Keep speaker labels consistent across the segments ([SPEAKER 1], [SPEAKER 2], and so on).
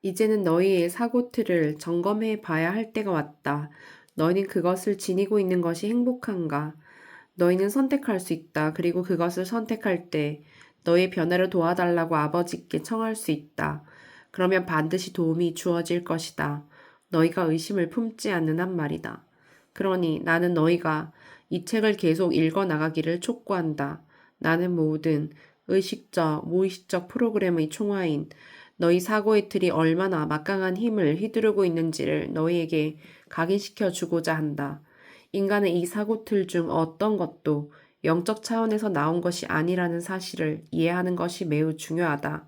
[SPEAKER 1] 이제는 너희의 사고틀을 점검해 봐야 할 때가 왔다. 너희는 그것을 지니고 있는 것이 행복한가? 너희는 선택할 수 있다. 그리고 그것을 선택할 때 너의 변화를 도와달라고 아버지께 청할 수 있다. 그러면 반드시 도움이 주어질 것이다. 너희가 의심을 품지 않는 한 말이다. 그러니 나는 너희가 이 책을 계속 읽어 나가기를 촉구한다. 나는 모든 의식적, 무의식적 프로그램의 총화인 너희 사고의 틀이 얼마나 막강한 힘을 휘두르고 있는지를 너희에게 각인시켜 주고자 한다. 인간의 이 사고틀 중 어떤 것도 영적 차원에서 나온 것이 아니라는 사실을 이해하는 것이 매우 중요하다.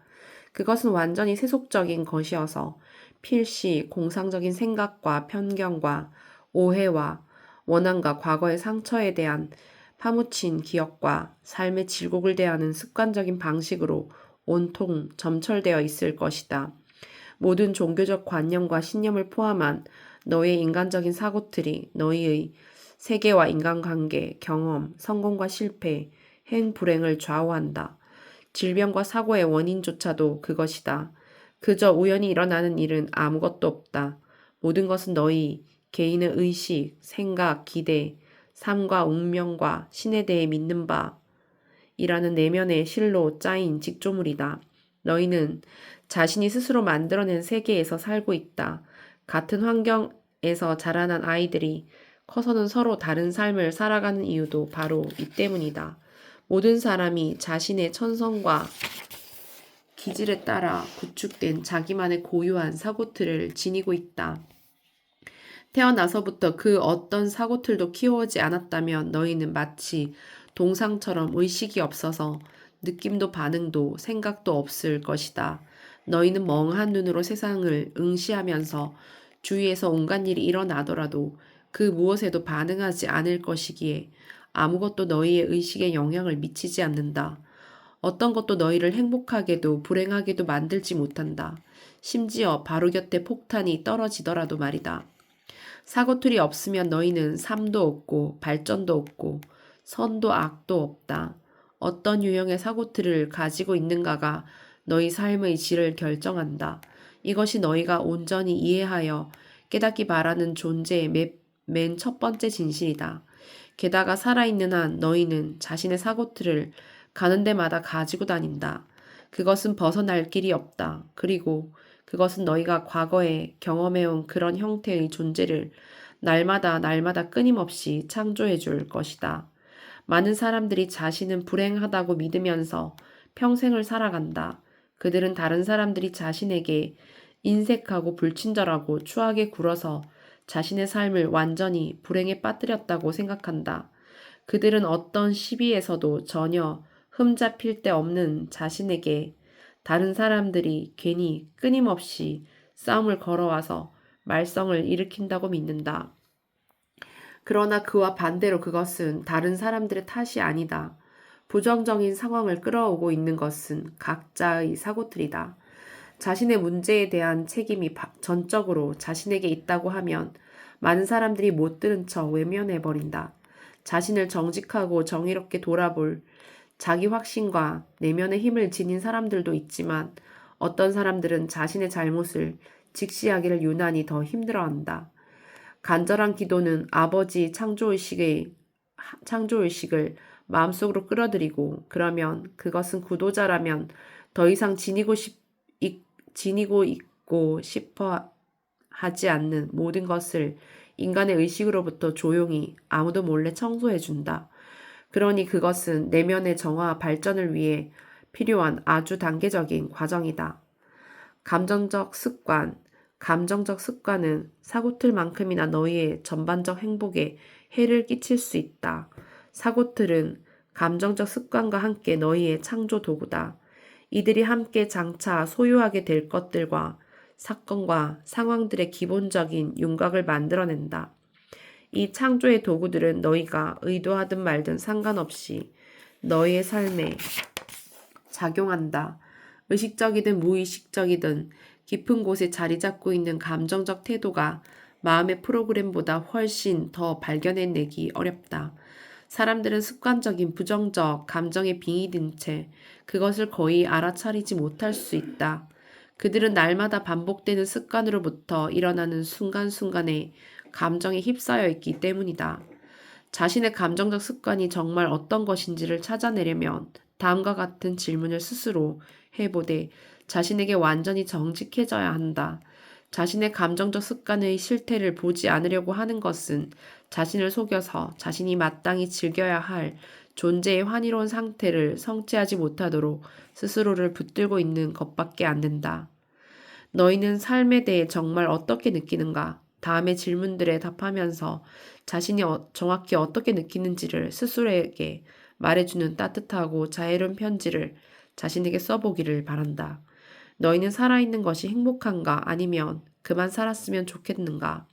[SPEAKER 1] 그것은 완전히 세속적인 것이어서 필시 공상적인 생각과 편견과 오해와 원한과 과거의 상처에 대한 파묻힌 기억과 삶의 질곡을 대하는 습관적인 방식으로 온통 점철되어 있을 것이다. 모든 종교적 관념과 신념을 포함한 너의 인간적인 사고틀이 너희의 세계와 인간관계, 경험, 성공과 실패, 행불행을 좌우한다. 질병과 사고의 원인조차도 그것이다. 그저 우연히 일어나는 일은 아무것도 없다. 모든 것은 너희 개인의 의식, 생각, 기대, 삶과 운명과 신에 대해 믿는 바이라는 내면의 실로 짜인 직조물이다. 너희는 자신이 스스로 만들어낸 세계에서 살고 있다. 같은 환경에서 자라난 아이들이 커서는 서로 다른 삶을 살아가는 이유도 바로 이 때문이다. 모든 사람이 자신의 천성과 기질에 따라 구축된 자기만의 고유한 사고틀을 지니고 있다. 태어나서부터 그 어떤 사고틀도 키워오지 않았다면 너희는 마치 동상처럼 의식이 없어서 느낌도 반응도 생각도 없을 것이다. 너희는 멍한 눈으로 세상을 응시하면서 주위에서 온갖 일이 일어나더라도 그 무엇에도 반응하지 않을 것이기에 아무것도 너희의 의식에 영향을 미치지 않는다. 어떤 것도 너희를 행복하게도 불행하게도 만들지 못한다. 심지어 바로 곁에 폭탄이 떨어지더라도 말이다. 사고틀이 없으면 너희는 삶도 없고 발전도 없고 선도 악도 없다. 어떤 유형의 사고틀을 가지고 있는가가 너희 삶의 질을 결정한다. 이것이 너희가 온전히 이해하여 깨닫기 바라는 존재의 맨 첫 번째 진실이다. 게다가 살아있는 한 너희는 자신의 사고틀을 가는 데마다 가지고 다닌다. 그것은 벗어날 길이 없다. 그리고 그것은 너희가 과거에 경험해온 그런 형태의 존재를 날마다 끊임없이 창조해 줄 것이다. 많은 사람들이 자신은 불행하다고 믿으면서 평생을 살아간다. 그들은 다른 사람들이 자신에게 인색하고 불친절하고 추하게 굴어서 자신의 삶을 완전히 불행에 빠뜨렸다고 생각한다. 그들은 어떤 시비에서도 전혀 흠잡힐 데 없는 자신에게 다른 사람들이 괜히 끊임없이 싸움을 걸어와서 말썽을 일으킨다고 믿는다. 그러나 그와 반대로 그것은 다른 사람들의 탓이 아니다. 부정적인 상황을 끌어오고 있는 것은 각자의 사고틀이다. 자신의 문제에 대한 책임이 전적으로 자신에게 있다고 하면 많은 사람들이 못 들은 척 외면해버린다. 자신을 정직하고 정의롭게 돌아볼 자기 확신과 내면의 힘을 지닌 사람들도 있지만 어떤 사람들은 자신의 잘못을 직시하기를 유난히 더 힘들어한다. 간절한 기도는 아버지 창조의식을 마음속으로 끌어들이고 그러면 그것은 구도자라면 더 이상 지니고 있고 싶어 하지 않는 모든 것을 인간의 의식으로부터 조용히 아무도 몰래 청소해준다. 그러니 그것은 내면의 정화 발전을 위해 필요한 아주 단계적인 과정이다. 감정적 습관은 사고틀만큼이나 너희의 전반적 행복에 해를 끼칠 수 있다. 사고틀은 감정적 습관과 함께 너희의 창조 도구다. 이들이 함께 장차 소유하게 될 것들과 사건과 상황들의 기본적인 윤곽을 만들어낸다. 이 창조의 도구들은 너희가 의도하든 말든 상관없이 너희의 삶에 작용한다. 의식적이든 무의식적이든 깊은 곳에 자리 잡고 있는 감정적 태도가 마음의 프로그램보다 훨씬 더 발견해내기 어렵다. 사람들은 습관적인 부정적 감정에 빙의 든 채 그것을 거의 알아차리지 못할 수 있다. 그들은 날마다 반복되는 습관으로부터 일어나는 순간순간의 감정에 휩싸여 있기 때문이다. 자신의 감정적 습관이 정말 어떤 것인지를 찾아내려면 다음과 같은 질문을 스스로 해보되 자신에게 완전히 정직해져야 한다. 자신의 감정적 습관의 실태를 보지 않으려고 하는 것은 자신을 속여서 자신이 마땅히 즐겨야 할 존재의 환희로운 상태를 성취하지 못하도록 스스로를 붙들고 있는 것밖에 안 된다. 너희는 삶에 대해 정말 어떻게 느끼는가? 다음의 질문들에 답하면서 자신이 정확히 어떻게 느끼는지를 스스로에게 말해주는 따뜻하고 자애로운 편지를 자신에게 써보기를 바란다. 너희는 살아있는 것이 행복한가? 아니면 그만 살았으면 좋겠는가?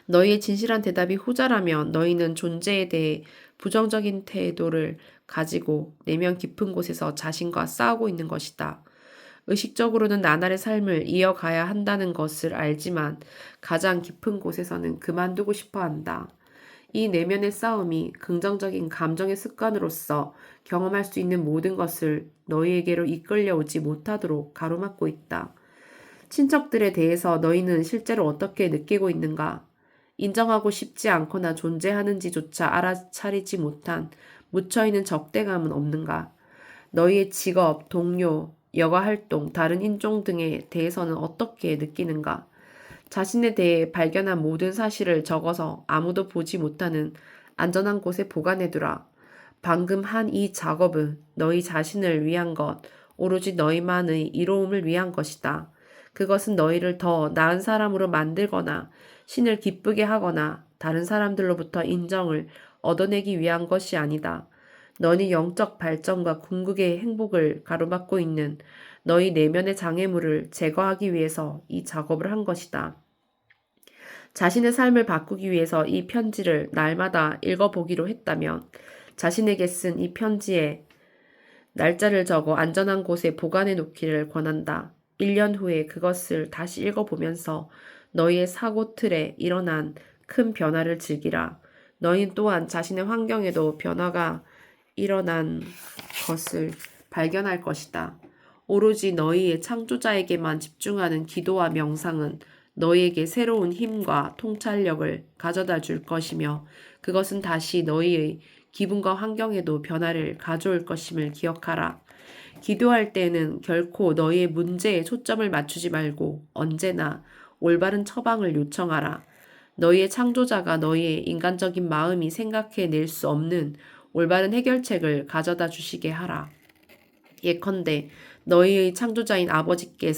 [SPEAKER 1] 너희의 진실한 대답이 후자라면 너희는 존재에 대해 부정적인 태도를 가지고 내면 깊은 곳에서 자신과 싸우고 있는 것이다. 의식적으로는 나날의 삶을 이어가야 한다는 것을 알지만 가장 깊은 곳에서는 그만두고 싶어 한다. 이 내면의 싸움이 긍정적인 감정의 습관으로서 경험할 수 있는 모든 것을 너희에게로 이끌려오지 못하도록 가로막고 있다. 친척들에 대해서 너희는 실제로 어떻게 느끼고 있는가? 인정하고 싶지 않거나 존재하는지조차 알아차리지 못한 묻혀있는 적대감은 없는가? 너희의 직업, 동료, 여가 활동, 다른 인종 등에 대해서는 어떻게 느끼는가? 자신에 대해 발견한 모든 사실을 적어서 아무도 보지 못하는 안전한 곳에 보관해두라. 방금 한 이 작업은 너희 자신을 위한 것, 오로지 너희만의 이로움을 위한 것이다. 그것은 너희를 더 나은 사람으로 만들거나 신을 기쁘게 하거나 다른 사람들로부터 인정을 얻어내기 위한 것이 아니다. 너희 영적 발전과 궁극의 행복을 가로막고 있는 너희 내면의 장애물을 제거하기 위해서 이 작업을 한 것이다. 자신의 삶을 바꾸기 위해서 이 편지를 날마다 읽어보기로 했다면 자신에게 쓴 이 편지에 날짜를 적어 안전한 곳에 보관해 놓기를 권한다. 1년 후에 그것을 다시 읽어보면서 너희의 사고 틀에 일어난 큰 변화를 즐기라. 너희 또한 자신의 환경에도 변화가 일어난 것을 발견할 것이다. 오로지 너희의 창조자에게만 집중하는 기도와 명상은 너희에게 새로운 힘과 통찰력을 가져다 줄 것이며 그것은 다시 너희의 기분과 환경에도 변화를 가져올 것임을 기억하라. 기도할 때는 결코 너희의 문제에 초점을 맞추지 말고 언제나 올바른 처방을 요청하라. 너희의 창조자가 너희의 인간적인 마음이 생각해낼 수 없는 올바른 해결책을 가져다 주시게 하라. 예컨대 너희의 창조자인 아버지께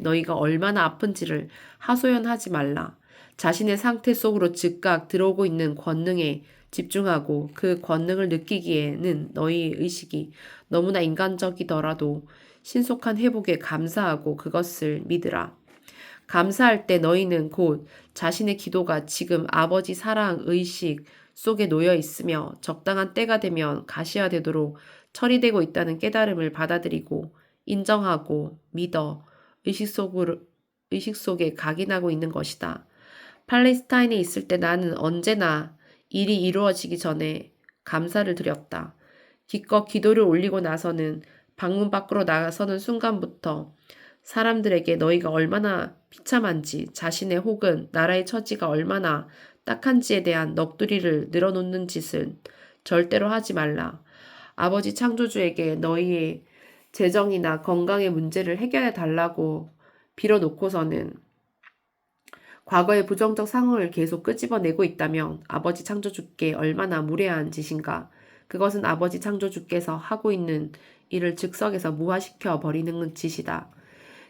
[SPEAKER 1] 너희가 얼마나 아픈지를 하소연하지 말라. 자신의 상태 속으로 즉각 들어오고 있는 권능에 집중하고 그 권능을 느끼기에는 너희의 의식이 너무나 인간적이더라도 신속한 회복에 감사하고 그것을 믿으라. 감사할 때 너희는 곧 자신의 기도가 지금 아버지 사랑 의식 속에 놓여 있으며 적당한 때가 되면 가시화되도록 처리되고 있다는 깨달음을 받아들이고 인정하고 믿어 의식 속에 각인하고 있는 것이다. 팔레스타인에 있을 때 나는 언제나 일이 이루어지기 전에 감사를 드렸다. 기껏 기도를 올리고 나서는 방문 밖으로 나서는 순간부터 사람들에게 너희가 얼마나 비참한지 자신의 혹은 나라의 처지가 얼마나 딱한지에 대한 넋두리를 늘어놓는 짓은 절대로 하지 말라. 아버지 창조주에게 너희의 재정이나 건강의 문제를 해결해 달라고 빌어놓고서는 과거의 부정적 상황을 계속 끄집어내고 있다면 아버지 창조주께 얼마나 무례한 짓인가. 그것은 아버지 창조주께서 하고 있는 일을 즉석에서 무화시켜 버리는 짓이다.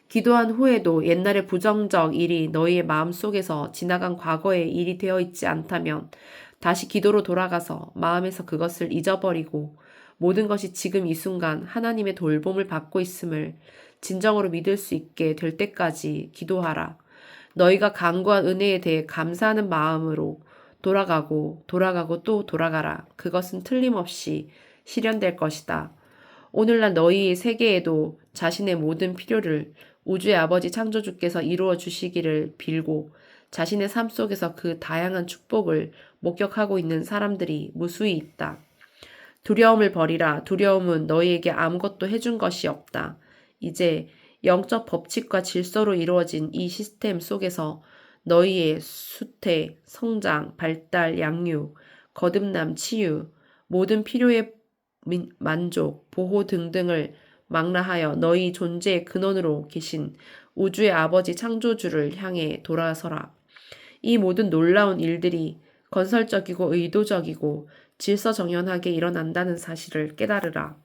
[SPEAKER 1] 기도한 후에도 옛날의 부정적 일이 너희의 마음속에서 지나간 과거의 일이 되어 있지 않다면 다시 기도로 돌아가서 마음에서 그것을 잊어버리고 모든 것이 지금 이 순간 하나님의 돌봄을 받고 있음을 진정으로 믿을 수 있게 될 때까지 기도하라. 너희가 간구한 은혜에 대해 감사하는 마음으로 돌아가고 또 돌아가라. 그것은 틀림없이 실현될 것이다. 오늘날 너희의 세계에도 자신의 모든 필요를 우주의 아버지 창조주께서 이루어 주시기를 빌고 자신의 삶 속에서 그 다양한 축복을 목격하고 있는 사람들이 무수히 있다. 두려움을 버리라. 두려움은 너희에게 아무것도 해준 것이 없다. 이제 영적 법칙과 질서로 이루어진 이 시스템 속에서 너희의 수태, 성장, 발달, 양육, 거듭남, 치유, 모든 필요의 만족, 보호 등등을 망라하여 너희 존재의 근원으로 계신 우주의 아버지 창조주를 향해 돌아서라. 이 모든 놀라운 일들이 건설적이고 의도적이고 질서정연하게 일어난다는 사실을 깨달으라.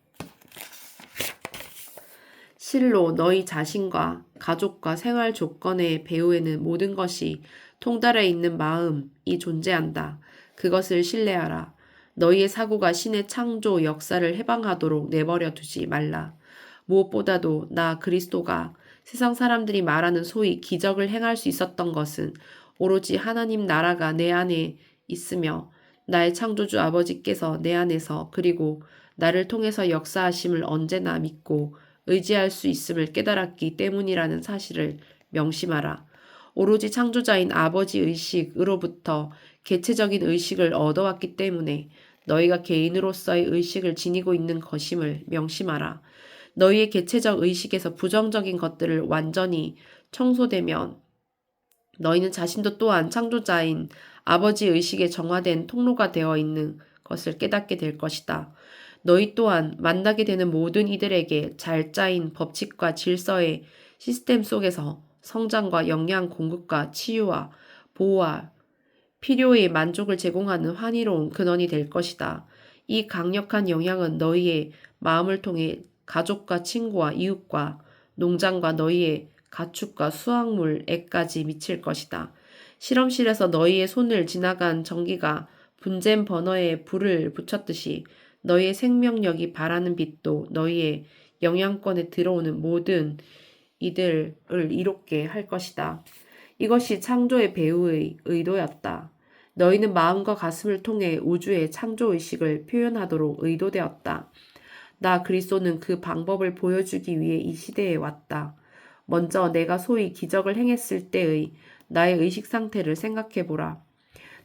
[SPEAKER 1] 실로 너희 자신과 가족과 생활 조건의 배후에는 모든 것이 통달해 있는 마음이 존재한다. 그것을 신뢰하라. 너희의 사고가 신의 창조 역사를 해방하도록 내버려 두지 말라. 무엇보다도 나 그리스도가 세상 사람들이 말하는 소위 기적을 행할 수 있었던 것은 오로지 하나님 나라가 내 안에 있으며 나의 창조주 아버지께서 내 안에서 그리고 나를 통해서 역사하심을 언제나 믿고 의지할 수 있음을 깨달았기 때문이라는 사실을 명심하라. 오로지 창조자인 아버지 의식으로부터 개체적인 의식을 얻어왔기 때문에 너희가 개인으로서의 의식을 지니고 있는 것임을 명심하라. 너희의 개체적 의식에서 부정적인 것들을 완전히 청소되면 너희는 자신도 또한 창조자인 아버지 의식에 정화된 통로가 되어 있는 것을 깨닫게 될 것이다. 너희 또한 만나게 되는 모든 이들에게 잘 짜인 법칙과 질서의 시스템 속에서 성장과 영양 공급과 치유와 보호와 필요의 만족을 제공하는 환희로운 근원이 될 것이다. 이 강력한 영향은 너희의 마음을 통해 가족과 친구와 이웃과 농장과 너희의 가축과 수확물에까지 미칠 것이다. 실험실에서 너희의 손을 지나간 전기가 분잼 버너에 불을 붙였듯이 너희의 생명력이 발하는 빛도 너희의 영향권에 들어오는 모든 이들을 이롭게 할 것이다. 이것이 창조의 배후의 의도였다. 너희는 마음과 가슴을 통해 우주의 창조의식을 표현하도록 의도되었다. 나 그리스도는 그 방법을 보여주기 위해 이 시대에 왔다. 먼저 내가 소위 기적을 행했을 때의 나의 의식 상태를 생각해보라.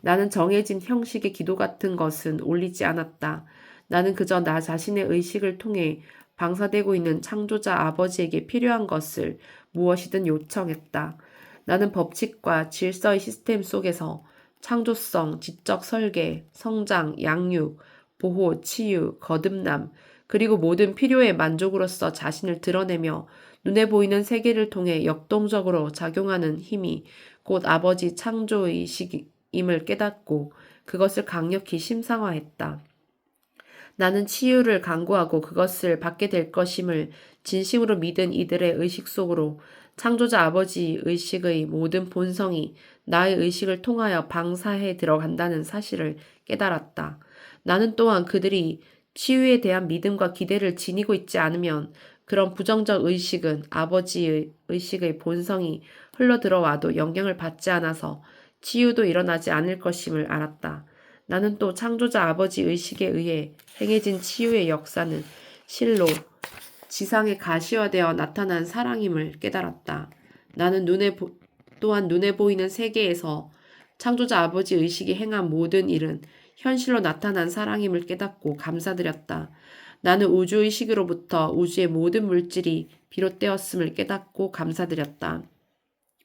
[SPEAKER 1] 나는 정해진 형식의 기도 같은 것은 올리지 않았다. 나는 그저 나 자신의 의식을 통해 방사되고 있는 창조자 아버지에게 필요한 것을 무엇이든 요청했다. 나는 법칙과 질서의 시스템 속에서 창조성, 지적 설계, 성장, 양육, 보호, 치유, 거듭남, 그리고 모든 필요의 만족으로서 자신을 드러내며 눈에 보이는 세계를 통해 역동적으로 작용하는 힘이 곧 아버지 창조의식임을 깨닫고 그것을 강력히 심상화했다. 나는 치유를 강구하고 그것을 받게 될 것임을 진심으로 믿은 이들의 의식 속으로 창조자 아버지 의식의 모든 본성이 나의 의식을 통하여 방사해 들어간다는 사실을 깨달았다. 나는 또한 그들이 치유에 대한 믿음과 기대를 지니고 있지 않으면 그런 부정적 의식은 아버지의 의식의 본성이 흘러들어와도 영향을 받지 않아서 치유도 일어나지 않을 것임을 알았다. 나는 또 창조자 아버지 의식에 의해 행해진 치유의 역사는 실로 지상에 가시화되어 나타난 사랑임을 깨달았다. 나는 또한 눈에 보이는 세계에서 창조자 아버지 의식이 행한 모든 일은 현실로 나타난 사랑임을 깨닫고 감사드렸다. 나는 우주의식으로부터 우주의 모든 물질이 비롯되었음을 깨닫고 감사드렸다.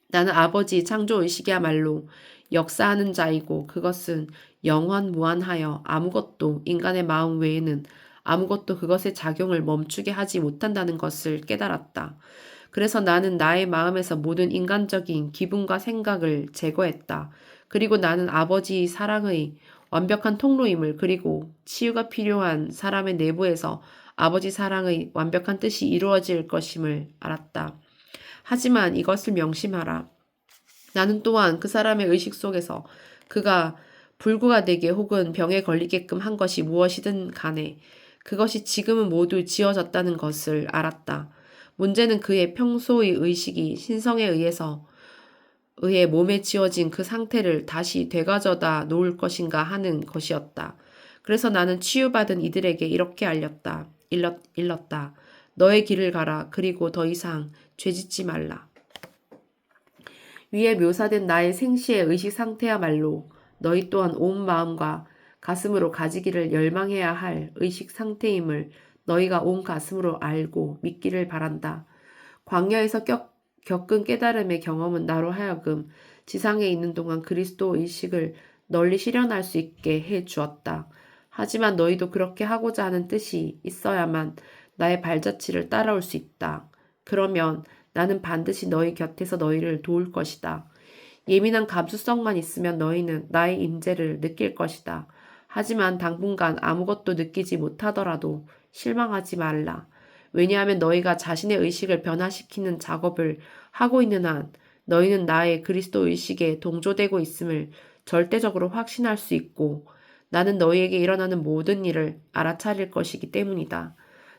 [SPEAKER 1] 나는 아버지 창조의식이야말로 역사하는 자이고 그것은 영원무한하여 아무것도 인간의 마음 외에는 아무것도 그것의 작용을 멈추게 하지 못한다는 것을 깨달았다. 그래서 나는 나의 마음에서 모든 인간적인 기분과 생각을 제거했다. 그리고 나는 아버지 사랑의 완벽한 통로임을 그리고 치유가 필요한 사람의 내부에서 아버지 사랑의 완벽한 뜻이 이루어질 것임을 알았다. 하지만 이것을 명심하라. 나는 또한 그 사람의 의식 속에서 그가 불구가 되게 혹은 병에 걸리게끔 한 것이 무엇이든 간에 그것이 지금은 모두 지워졌다는 것을 알았다. 문제는 그의 평소의 의식이 신성에 의해 몸에 지워진 그 상태를 다시 되가져다 놓을 것인가 하는 것이었다. 그래서 나는 치유받은 이들에게 이렇게 일렀다. 너의 길을 가라. 그리고 더 이상 죄짓지 말라. 위에 묘사된 나의 생시의 의식 상태야말로 너희 또한 온 마음과 가슴으로 가지기를 열망해야 할 의식 상태임을 너희가 온 가슴으로 알고 믿기를 바란다. 광야에서 겪은 깨달음의 경험은 나로 하여금 지상에 있는 동안 그리스도 의식을 널리 실현할 수 있게 해 주었다. 하지만 너희도 그렇게 하고자 하는 뜻이 있어야만 나의 발자취를 따라올 수 있다. 그러면 나는 반드시 너희 곁에서 너희를 도울 것이다. 예민한 감수성만 있으면 너희는 나의 임재를 느낄 것이다. 하지만 당분간 아무것도 느끼지 못하더라도 실망하지 말라. 왜냐하면 너희가 자신의 의식을 변화시키는 작업을 하고 있는 한 너희는 나의 그리스도 의식에 동조되고 있음을 절대적으로 확신할 수 있고 나는 너희에게 일어나는 모든 일을 알아차릴 것이기 때문이다.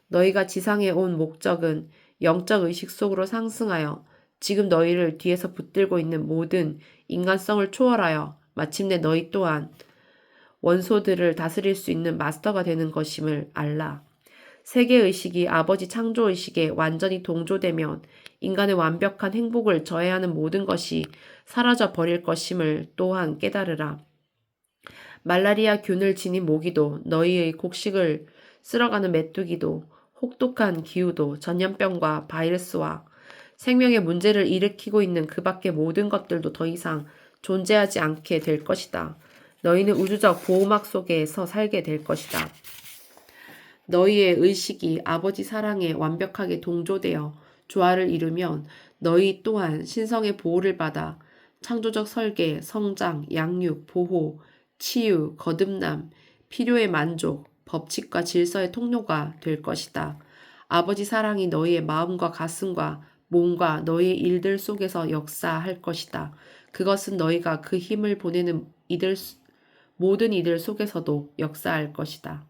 [SPEAKER 1] 너희가 지상에 온 목적은 영적 의식 속으로 상승하여 지금 너희를 뒤에서 붙들고 있는 모든 인간성을 초월하여 마침내 너희 또한 원소들을 다스릴 수 있는 마스터가 되는 것임을 알라. 세계의식이 아버지 창조의식에 완전히 동조되면 인간의 완벽한 행복을 저해하는 모든 것이 사라져 버릴 것임을 또한 깨달으라. 말라리아균을 지닌 모기도 너희의 곡식을 쓸어가는 메뚜기도 혹독한 기후도 전염병과 바이러스와 생명의 문제를 일으키고 있는 그 밖의 모든 것들도 더 이상 존재하지 않게 될 것이다. 너희는 우주적 보호막 속에서 살게 될 것이다. 너희의 의식이 아버지 사랑에 완벽하게 동조되어 조화를 이루면 너희 또한 신성의 보호를 받아 창조적 설계, 성장, 양육, 보호, 치유, 거듭남, 필요의 만족, 법칙과 질서의 통로가 될 것이다. 아버지 사랑이 너희의 마음과 가슴과 몸과 너희의 일들 속에서 역사할 것이다. 그것은 너희가 그 힘을 보내는 모든 이들 속에서도 역사할 것이다.